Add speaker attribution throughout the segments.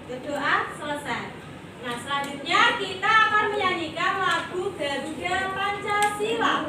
Speaker 1: Berdoa selesai. Nah, selanjutnya kita akan menyanyikan lagu Garuda Pancasila.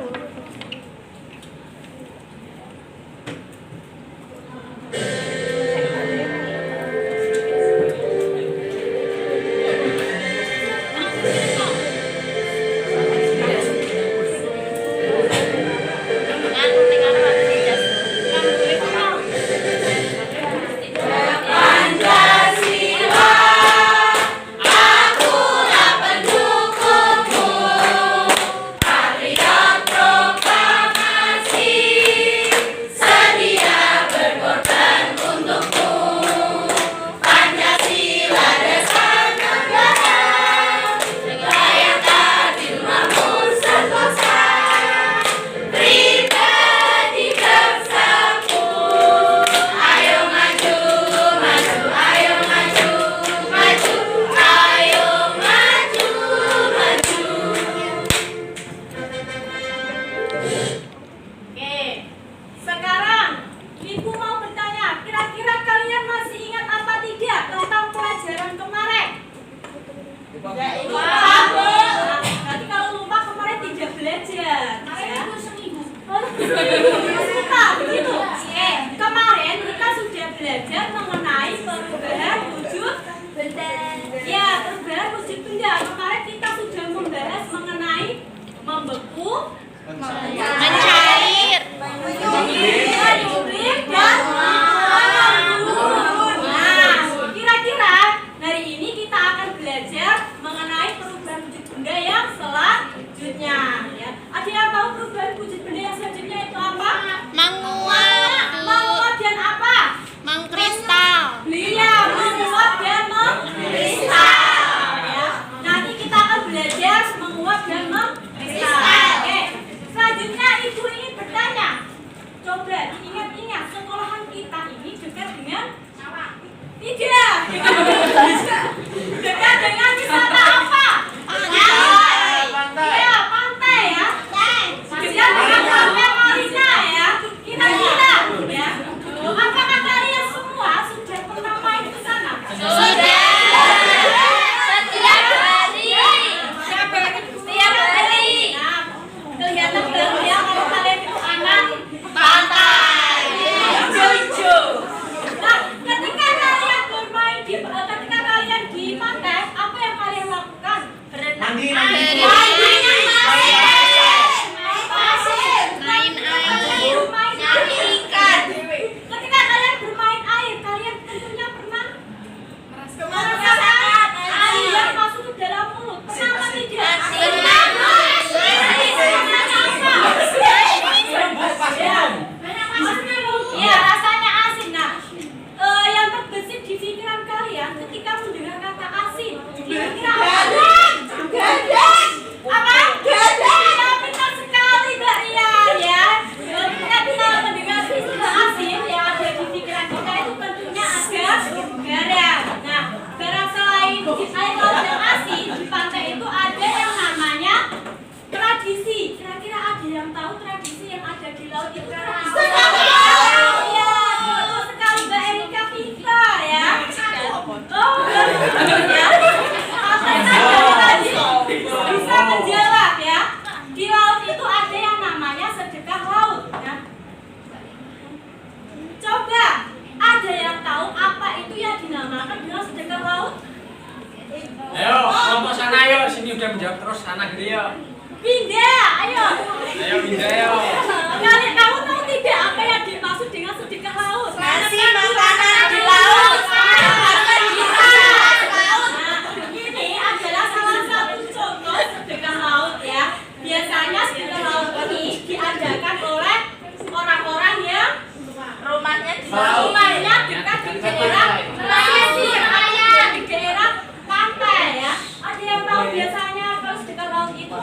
Speaker 2: Biasanya kalau sedekah laut itu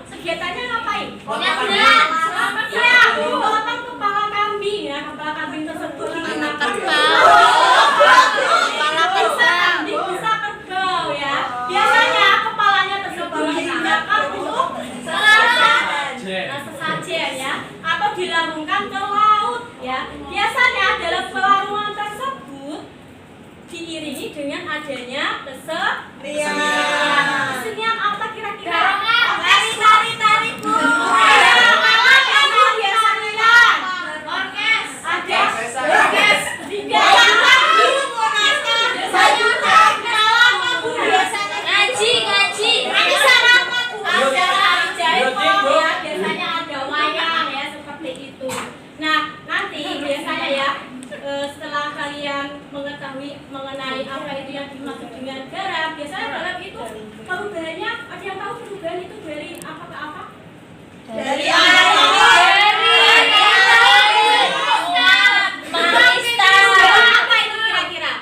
Speaker 2: kegiatannya ngapain? Nyebrang.
Speaker 1: dengan adanya
Speaker 2: Iya.
Speaker 1: kesenian apa kira-kira?
Speaker 2: Tari Bu.
Speaker 1: Setelah kalian mengetahui mengenai apa itu yang dimaksud dengan garam, biasanya garam itu perubahannya, ada yang tahu perubahan itu dari apa ke apa?
Speaker 2: Dari air.
Speaker 1: Apa itu kira-kira?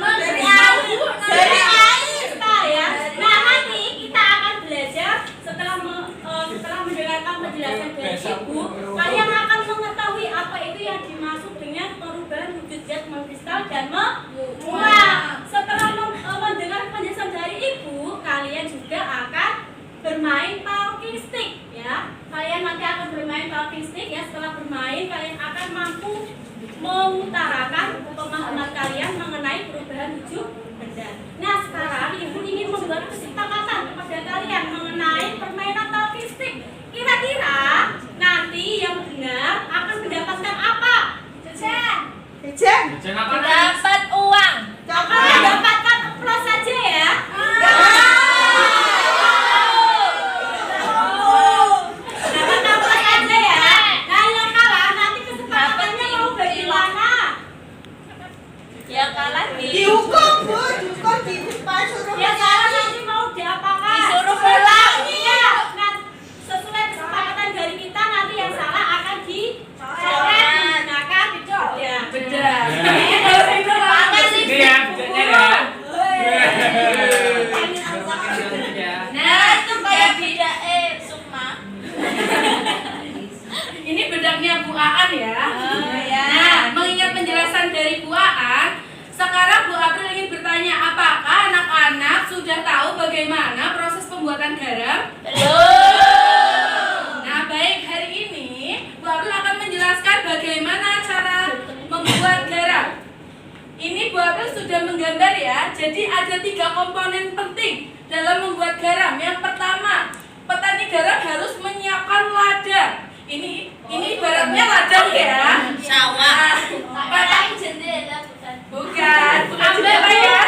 Speaker 2: Dari air.
Speaker 1: Ya. Nah, nanti kita akan belajar setelah mendengarkan penjelasan dari Ibu, kalian akan mengetahui apa itu yang dimaksud dengan perubahan wujud zat mengkristal dan menguap. Setelah mendengar penjelasan dari Ibu, kalian juga akan bermain talking stick ya. Kalian nanti akan bermain talking stick ya. Setelah bermain, kalian akan mampu mengutarakan pemahaman kalian mengenai perubahan wujud benda. Nah, sekarang Ibu ingin membuat kesepakatan kepada kalian mengenai permainan talking stick. Kira-kira nanti yang benar akan mendapatkan apa?
Speaker 2: Jajan.
Speaker 3: Dapat uang.
Speaker 1: Akan mendapatkan aplaus saja ya. Dapat aplaus saja ya. Nah, yang kalah nanti kesepakatannya mau bagaimana?
Speaker 3: Yang kalah
Speaker 2: Dihukum Bu, dihukum suruh
Speaker 1: Yang kalah nanti mau diapakan?
Speaker 3: Disuruh pulang.
Speaker 1: Iya. Nah, sesuai kesepakatan dari kita, nanti yang salah akan dicoret menggunakan beda.
Speaker 3: Nah, itu kayak beda Sukma.
Speaker 4: Ini bedaknya Bu Aan ya. Nah, mengingat penjelasan dari Bu Aan, sekarang Bu April ingin bertanya, apakah anak-anak sudah tahu bagaimana proses pembuatan garam?
Speaker 3: Belum.
Speaker 4: Nah, baik, hari ini Bu April akan menjelaskan bagaimana cara membuat garam. Ini Bu April sudah menggambar ya. Jadi ada 3 komponen penting dalam membuat garam. Yang pertama, petani garam harus menyiapkan ladang. Ini ibaratnya ladang ya.
Speaker 3: Sawah.
Speaker 4: Petani
Speaker 3: Jendela bukan.
Speaker 4: bukan tambak ya.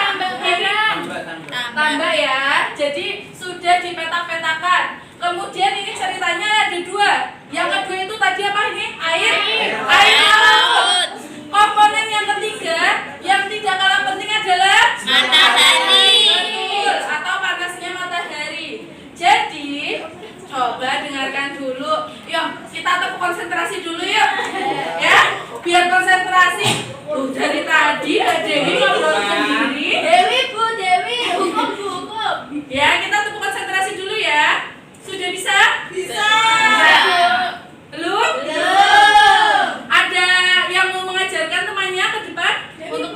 Speaker 3: Tambah
Speaker 4: Ya. Jadi sudah dipetak-petakan. Kemudian ini ceritanya ada 2. Yang kedua itu tadi apa ini? Air laut. Komponen yang ketiga yang tidak kalah penting adalah
Speaker 3: Matahari.
Speaker 4: Betul, atau panasnya matahari. Jadi coba dengarkan dulu. Yuk, kita tepuk konsentrasi dulu yuk. Ya, biar konsentrasi. Dari tadi ada Dewi ngobrol sendiri.
Speaker 3: Dewi, hukum.
Speaker 4: Ya, kita tepuk konsentrasi dulu ya. Sudah bisa?
Speaker 2: Bisa.
Speaker 4: Belum? Ada yang mau mengajarkan temannya ke depan? Untuk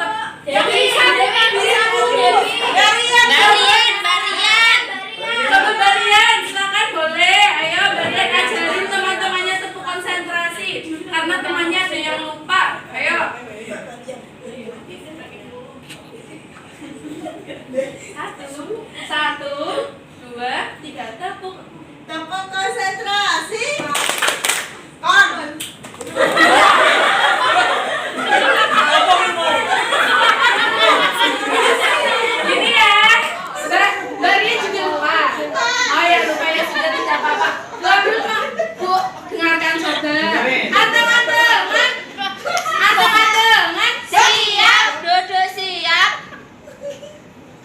Speaker 4: Coba Barian, silakan boleh. Ayo Barian ajarin teman-temannya tepuk konsentrasi. Karena temannya ada yang lupa. Ayo. Satu, dua, tiga, tepuk.
Speaker 2: Tepuk konsentrasi. Kon.
Speaker 4: Gini ya. Barian juga lupa. Oh ya, lupa ya, sudah tidak apa-apa. Bu, dengarkan coba. Anteng-antengan.
Speaker 3: Siap, duduk siap.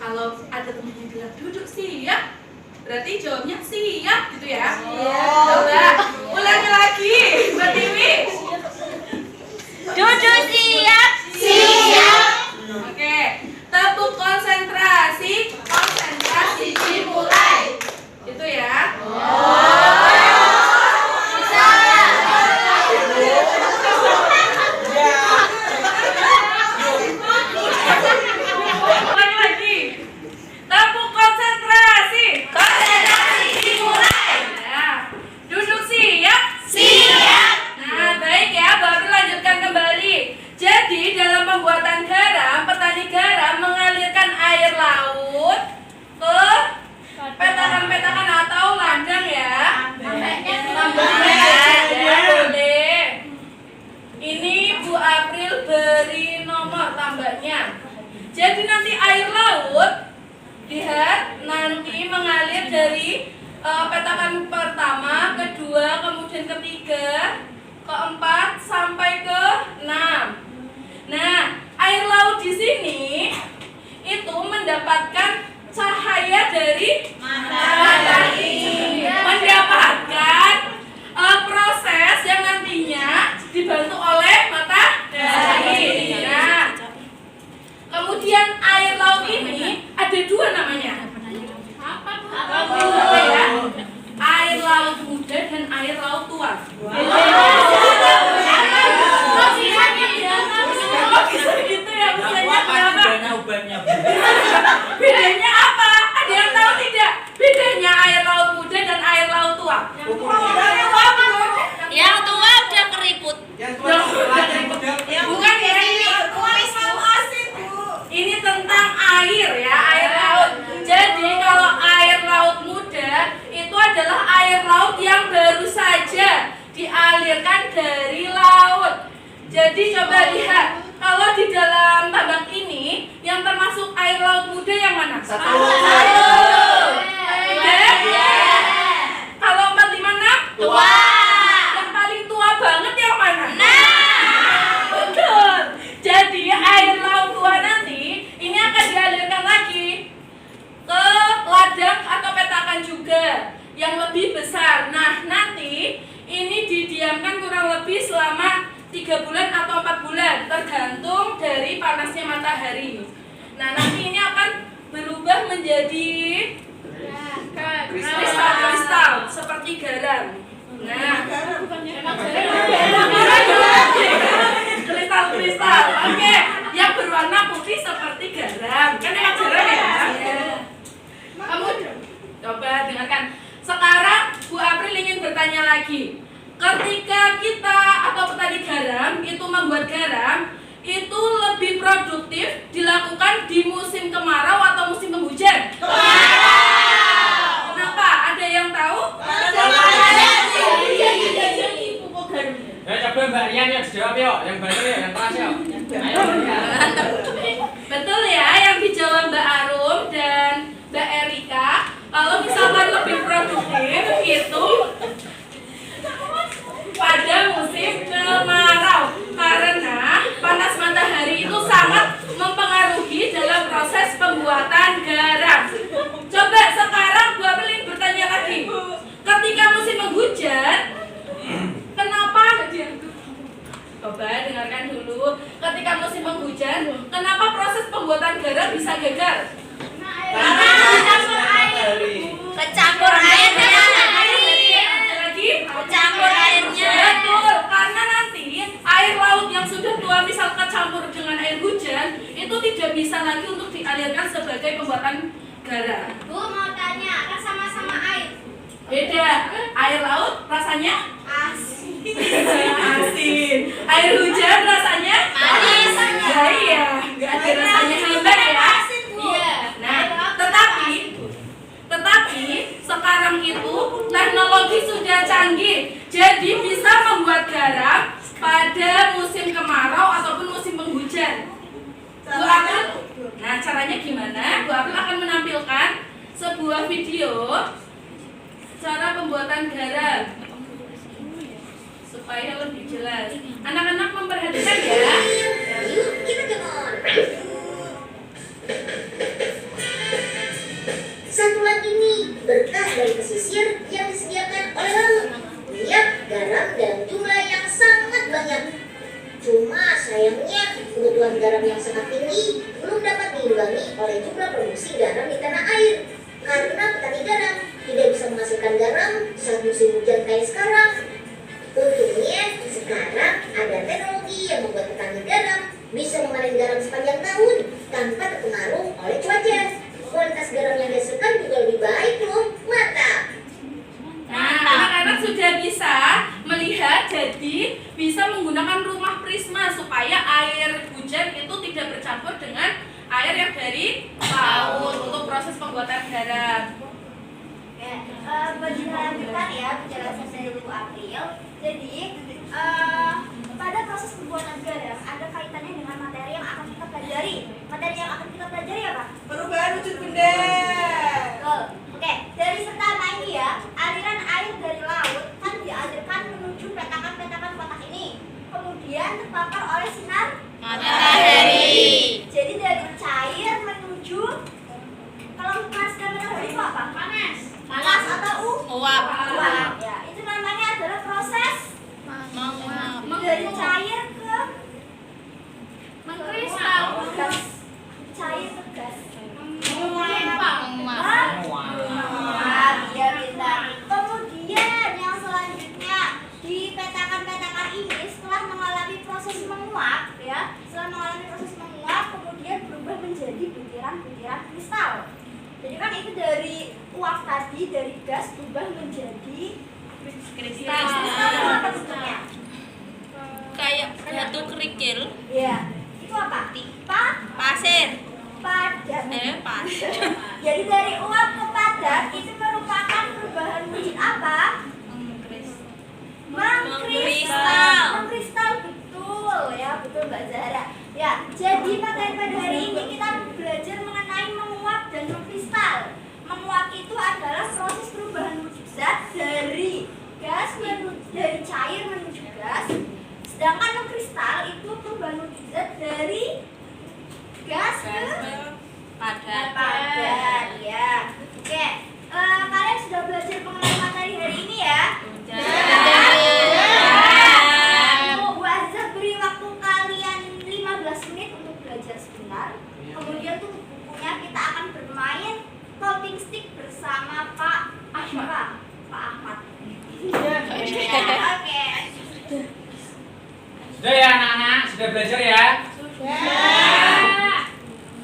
Speaker 4: Kalau ada temennya bilang duduk siap, berarti jawabnya siap gitu ya. Coba ulangi lagi, Mbak Dewi.
Speaker 3: Duduk siap.
Speaker 4: Oke, tepuk konsentrasi dimulai. Itu ya.
Speaker 3: Bisa.
Speaker 4: Ulangi lagi. Tepuk konsentrasi dimulai. Ya. Duduk siap. lihat nanti mengalir dari petakan pertama, kedua, kemudian ketiga, keempat sampai ke 6. Nah, air laut di sini itu mendapatkan cahaya dari matahari, mendapatkan proses yang nantinya dibantu oleh matahari. Nah, kemudian air laut ini ada dua namanya. Apa ya? Air laut muda dan air laut tua. Kok bisa gitu ya? Bedanya apa? Ada yang tahu tidak? Bedanya air laut muda dan air laut tua.
Speaker 3: Yang tua udah keriput.
Speaker 4: Bukan ya, ini tentang air ya, air laut. Jadi kalau air laut muda itu adalah air laut yang baru saja dialirkan dari laut. Jadi coba lihat, kalau di dalam tabak ini yang termasuk air laut muda yang mana? Satu. Kalau 4, 5, 6?
Speaker 3: Tua.
Speaker 4: Yang paling tua banget yang mana? Betul. Jadi air laut tua nanti ini akan dialirkan lagi ke ladang atau petakan juga yang lebih besar. Nah, nanti ini didiamkan kurang lebih selama 3 bulan atau 4 bulan tergantung dari panasnya matahari. Nah, nanti ini akan berubah menjadi kristal-kristal seperti garam. Nah, kristal-kristal. Oke, yang berwarna putih seperti garam. Kan emang garam ya? Kamu coba dengarkan. Sekarang Bu April ingin bertanya lagi. Ketika kita atau petani garam itu membuat garam, itu lebih produktif dilakukan di musim kemarau atau musim penghujan? Kenapa? Ada yang tahu?
Speaker 5: Coba Mbak Rian yang dijawab yuk, yang benar ya, yang keras yuk.
Speaker 4: Betul ya, yang dijawab Mbak Arum dan Mbak Erika. Kalau misalkan lebih produktif itu pada musim kemarau, karena panas matahari itu sangat mempengaruhi dalam proses pembuatan garam. Coba sekarang Bu April bertanya lagi, ketika musim penghujan, kenapa? Coba dengarkan dulu. Ketika musim penghujan, kenapa proses pembuatan garam bisa gagal?
Speaker 3: Karena kecampur airnya. Kecampur airnya.
Speaker 4: Betul, karena nanti air laut yang sudah tua misal kecampur dengan air hujan itu tidak bisa lagi untuk dialirkan sebagai pembuatan garam.
Speaker 3: Bu mau tanya, kan sama-sama air.
Speaker 4: Beda, air laut rasanya
Speaker 3: Asin.
Speaker 4: asin, air hujan rasanya
Speaker 3: Manis.
Speaker 4: Ya iya, nggak ada rasanya hebat ya.
Speaker 3: Iya.
Speaker 4: Nah, tetapi sekarang itu teknologi sudah canggih, jadi bisa membuat garam pada musim kemarau ataupun musim penghujan. Bu April, nah caranya gimana? Bu April akan menampilkan sebuah video cara pembuatan garam supaya lebih jelas. Anak-anak memperhatikan ya.
Speaker 6: Satuan ini berkah dari pesisir yang disediakan oleh laut. Lihat garam dalam jumlah yang sangat banyak. Cuma sayangnya kebutuhan garam yang sangat tinggi belum dapat diimbangi oleh jumlah produksi garam di tanah air. Karena petani garam tidak bisa menghasilkan garam saat musim hujan kayak sekarang. Untungnya sekarang ada teknologi yang membuat petani garam bisa memanen garam sepanjang tahun tanpa terpengaruh oleh cuaca. Kualitas garam yang dihasilkan juga lebih baik loh, mantap.
Speaker 4: Nah, anak-anak sudah bisa melihat, jadi bisa menggunakan rumah prisma supaya air hujan itu tidak bercampur dengan air yang dari laut untuk proses pembuatan garam.
Speaker 3: Berlanjutan ya penjelasan dari Bu April. Jadi pada proses pembuatan garam ada kaitannya dengan materi yang akan kita pelajari. Materi yang akan kita pelajari apa?
Speaker 2: Perubahan wujud benda.
Speaker 3: terpapar oleh sinar
Speaker 4: Matahari.
Speaker 3: Jadi dari cair menuju, kalau panas dan matahari itu apa? Panas. Panas atau
Speaker 4: Uap.
Speaker 3: uap. Ya, itu namanya adalah proses dari cair ke mengkristal. Gas. Cair ke gas. Menguap. Ya, pintar. Kemudian yang selanjutnya di petakan-petakan ini setelah mengalami proses menguap, ya, kemudian berubah menjadi butiran-butiran kristal. Jadi kan itu dari uap tadi, dari gas berubah menjadi kristal. Kristal itu apa bentuknya?
Speaker 4: Kayak batu kerikil.
Speaker 3: Ya, itu apa?
Speaker 4: Pasir.
Speaker 3: Padat.
Speaker 4: Pasir.
Speaker 3: Jadi dari uap ke padat itu merupakan perubahan wujud apa? Mengkristal. Mengkristal, betul ya, betul Mbak Zahra. Ya, jadi pada hari ini kita belajar mengenai menguap dan mengkristal. Menguap itu adalah proses perubahan wujud zat dari cair menuju gas. Sedangkan mengkristal itu perubahan wujud zat dari gas ke padat. Ya. Oke, kalian sudah belajar mengenai materi hari ini ya? Bu Azza beri waktu kalian 15 menit untuk belajar sebentar. Kemudian tutup bukunya, kita akan bermain talking stick bersama Pak Ahmad. Oke.
Speaker 5: Sudah ya anak-anak, sudah belajar ya?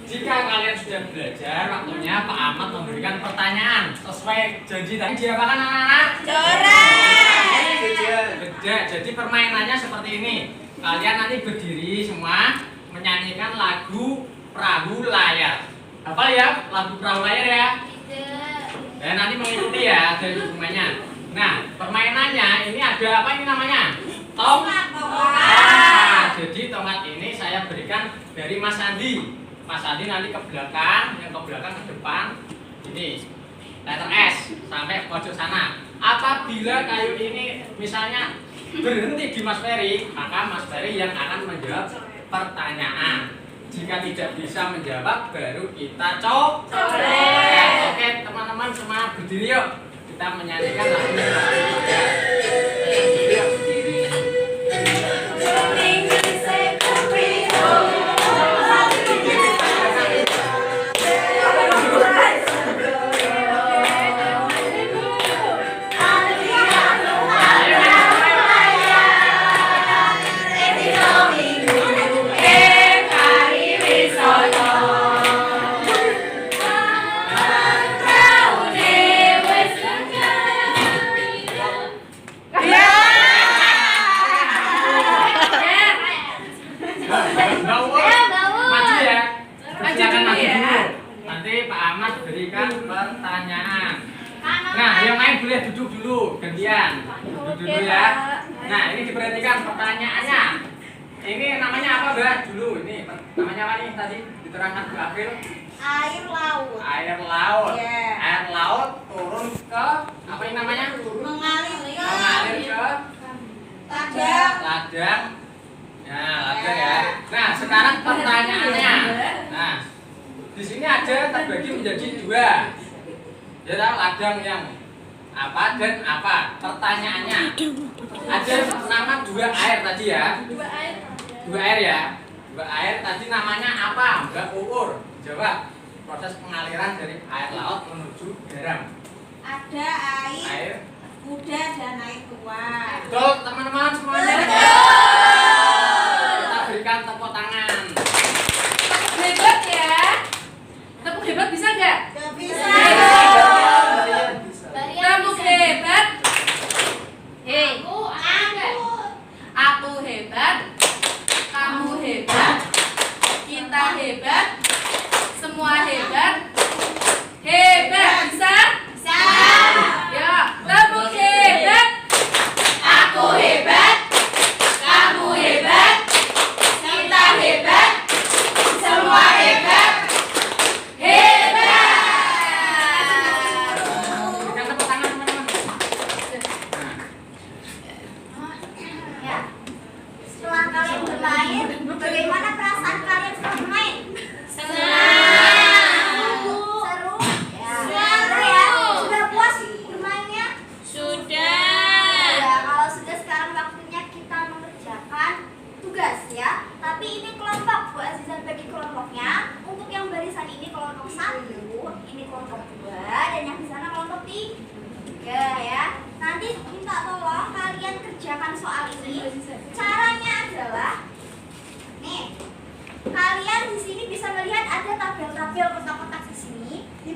Speaker 5: Jika kalian sudah belajar, waktunya Pak Ahmad memberikan pertanyaan sesuai janji tadi. Diapakan anak-anak? Beda. Jadi permainannya seperti ini. Kalian nanti berdiri semua menyanyikan lagu Perahu Layar. Hafal ya? Lagu Perahu Layar ya? Dan nanti mengikuti ya dari dokumennya. Nah, permainannya ini ada apa ini namanya? Tongkat. Jadi tongkat ini saya berikan dari Mas Andi. Mas Andi nanti ke belakang, yang ke belakang ke depan. Ini letter S sampai pojok sana. Apabila kayu ini misalnya berhenti di Mas Ferry, maka Mas Ferry yang akan menjawab pertanyaan. Jika tidak bisa menjawab, baru kita coret. Oke, teman-teman semua berdiri yuk. Kita menyanyikan lagu pertanyaan. Nah, yang lain boleh duduk dulu, gantian. Duduk dulu ya. Nah, ini diperhatikan pertanyaannya. Ini namanya apa, Mbak? Dulu ini namanya apa nih tadi diterangkan Bu April?
Speaker 2: Air laut.
Speaker 5: Air laut.
Speaker 2: Yeah.
Speaker 5: Air laut turun ke apa ini namanya?
Speaker 2: Mengalir
Speaker 5: Mengalir ke
Speaker 2: ladang.
Speaker 5: ladang. Ya, ladang ya. Nah, sekarang pertanyaannya. Nah, di sini ada terbagi menjadi dua. Ya, ladang yang apa dan apa? Pertanyaannya. Ada nama dua air tadi ya. Dua air ya. Dua air tadi namanya apa? Mbak Uur. Jawab. Proses pengaliran dari air laut menuju garam.
Speaker 2: Ada air, kuda dan air tuan.
Speaker 5: Betul, teman-teman semuanya. Kita berikan tepuk tangan.
Speaker 4: Tepuk hebat ya. Tepuk hebat bisa nggak?
Speaker 2: Gak bisa.
Speaker 4: Tepuk hebat. Hei, aku hebat. Kamu hebat. Kita hebat. Semua hebat. Hebat bisa?
Speaker 2: Bisa.
Speaker 4: Ya, tepuk hebat.
Speaker 2: Aku hebat.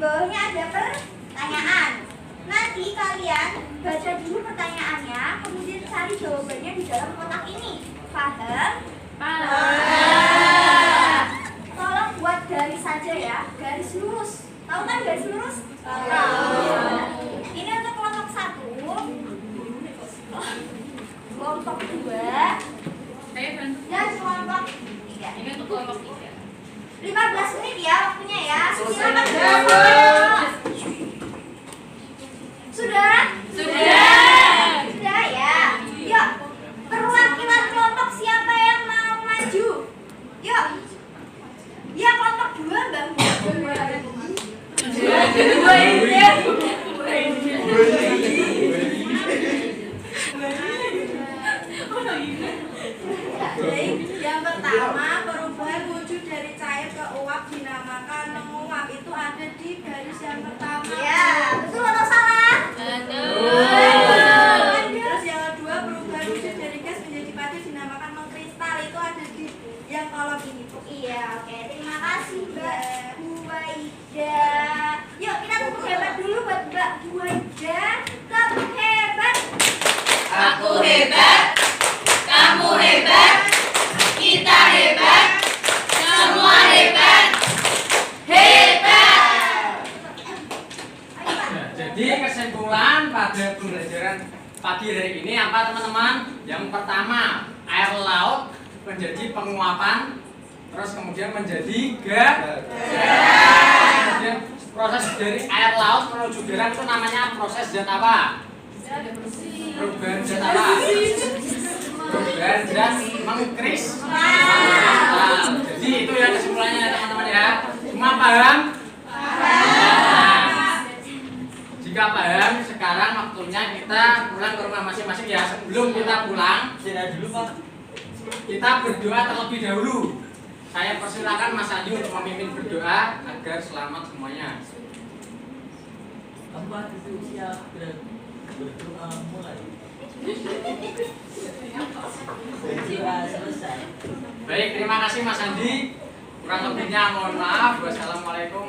Speaker 3: bawahnya ada pertanyaan. Nanti kalian baca dulu pertanyaannya, kemudian cari jawabannya di dalam kotak ini. Paham? Paham. Tolong buat garis saja ya, garis lurus. Tahu kan garis lurus? Tahu. Ini untuk kelompok 1, kelompok 2, dan kelompok 3.
Speaker 4: Ini untuk kelompok 3.
Speaker 3: 15 menit ya waktunya ya. Silakan. Sudah? Sudah ya. Yuk, perwakilan kelompok siapa yang mau maju? Yuk. Ya kelompok 2 Mbak.
Speaker 4: Dua ini.
Speaker 2: Baik, yang pertama perubahan wujud dari cair ke uap dinamakan menguap. Itu ada di garis yang pertama.
Speaker 3: Ya, betul atau salah?
Speaker 2: Terus yang kedua perubahan wujud dari gas menjadi padat dinamakan mengkristal. Itu ada di yang kolom ini.
Speaker 3: Iya, oke. Terima kasih Mbak Buwaida. Yuk kita tepuk hebat dulu buat Mbak Buwaida. Tepuk hebat.
Speaker 4: Aku hebat, kamu hebat, kita hebat, semua hebat. Hebat.
Speaker 5: Nah, jadi kesimpulan pada pembelajaran pagi hari ini apa teman-teman? Yang pertama, air laut menjadi penguapan, terus kemudian menjadi gas. Kemudian proses dari air laut menuju garam itu namanya proses zat apa? Perubahan zat apa? Perubahan zat mengkristal. Jadi itu ya kesimpulannya ya teman-teman ya. Semua paham? Nah, jika paham, sekarang waktunya kita pulang ke rumah masing-masing ya. Sebelum kita pulang, kita berdoa terlebih dahulu. Saya persilakan Mas Anju untuk memimpin berdoa agar selamat semuanya.
Speaker 7: Apa itu siap dan berdoa mulai. Berdoa selesai.
Speaker 5: Baik, terima kasih Mas Andi. Kurang lebihnya mohon maaf. Wassalamualaikum